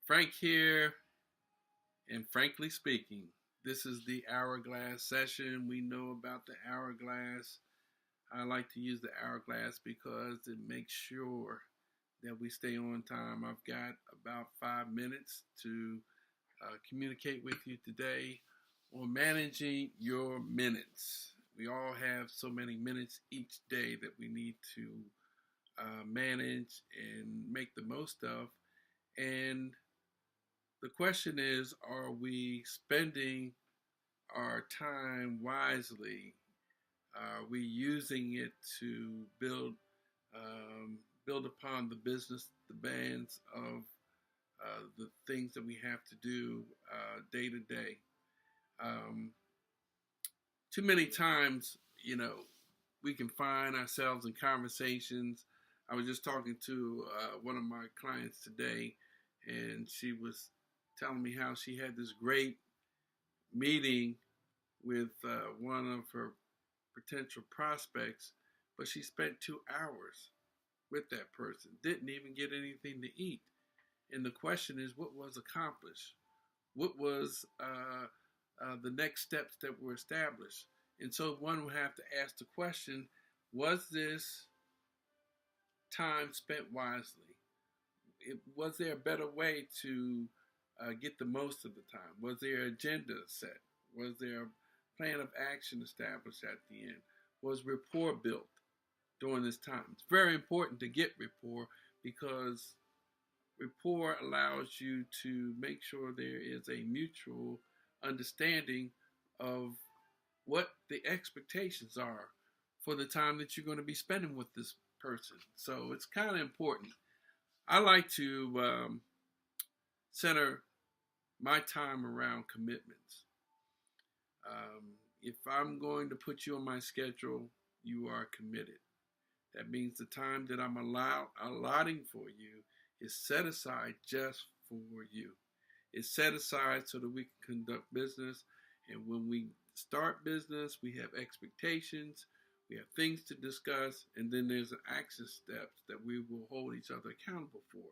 Frank here, and frankly speaking, this is the hourglass session. We know about the hourglass. I like to use the hourglass because it makes sure that we stay on time. I've got about 5 minutes to communicate with you today on managing your minutes. We all have so many minutes each day that we need to manage and make the most of. And the question is, are we spending our time wisely? Are we using it to build upon the business demands of the things that we have to do day to day? Um, Too many times, we can find ourselves in conversations. I was just talking to one of my clients today, and she was telling me how she had this great meeting with one of her potential prospects, but she spent 2 hours with that person, didn't even get anything to eat. And the question is, what was accomplished? What was the next steps that were established? And so one would have to ask the question, was this time spent wisely? Was there a better way to get the most of the time? Was there an agenda set? Was there a plan of action established at the end? Was rapport built during this time? It's very important to get rapport because rapport allows you to make sure there is a mutual understanding of what the expectations are for the time that you're going to be spending with this person. So it's kind of important. I like to center my time around commitments. If I'm going to put you on my schedule, you are committed. That means the time that I'm allotting for you is set aside just for you. It's set aside so that we can conduct business. And when we start business, we have expectations, we have things to discuss, and then there's an action steps that we will hold each other accountable for.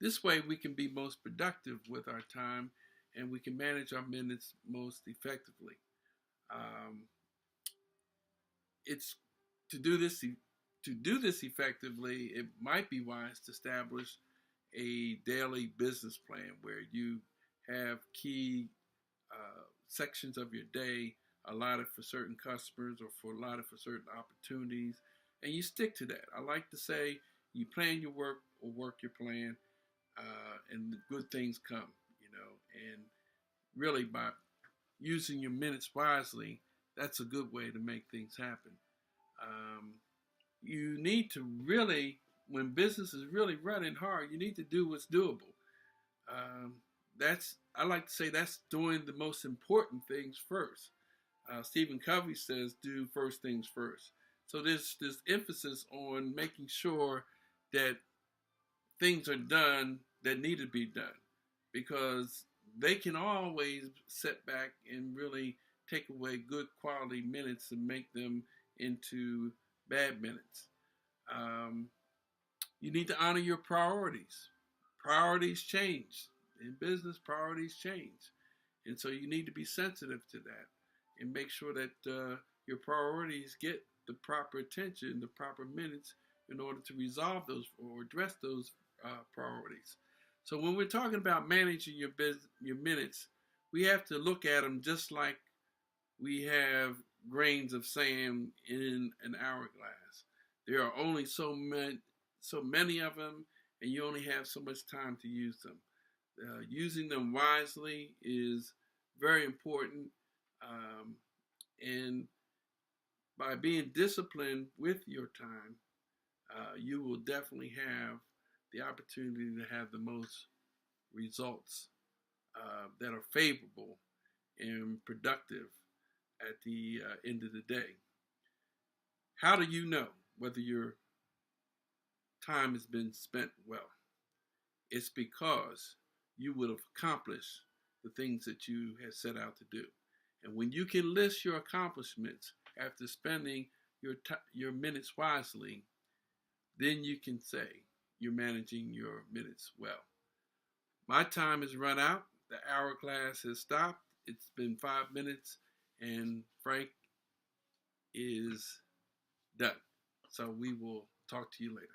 This way, we can be most productive with our time, and we can manage our minutes most effectively. Um, it's to do this effectively. It might be wise to establish a daily business plan where you have key sections of your day allotted for certain customers or allotted for certain opportunities, and you stick to that. I like to say you plan your work or work your plan, and the good things come, and really by using your minutes wisely, that's a good way to make things happen. Um, you need to really, when business is really running hard, you need to do what's doable. Um, that's I like to say that's doing the most important things first. Stephen Covey says, "Do first things first." So there's this emphasis on making sure that things are done that need to be done, because they can always set back and really take away good quality minutes and make them into bad minutes. Um, you need to honor your priorities. Priorities change. In business, priorities change. And so you need to be sensitive to that and make sure that your priorities get the proper attention, the proper minutes in order to resolve those or address those priorities. So when we're talking about managing your minutes, we have to look at them just like we have grains of sand in an hourglass. There are only so many of them, and you only have so much time to use them. Using them wisely is very important, and by being disciplined with your time, you will definitely have the opportunity to have the most results that are favorable and productive at the end of the day. How do you know whether your time has been spent well? It's because you would have accomplished the things that you had set out to do. And when you can list your accomplishments after spending your minutes wisely, then you can say you're managing your minutes well. My time has run out. The hourglass has stopped. It's been 5 minutes, and Frank is done. So we will talk to you later.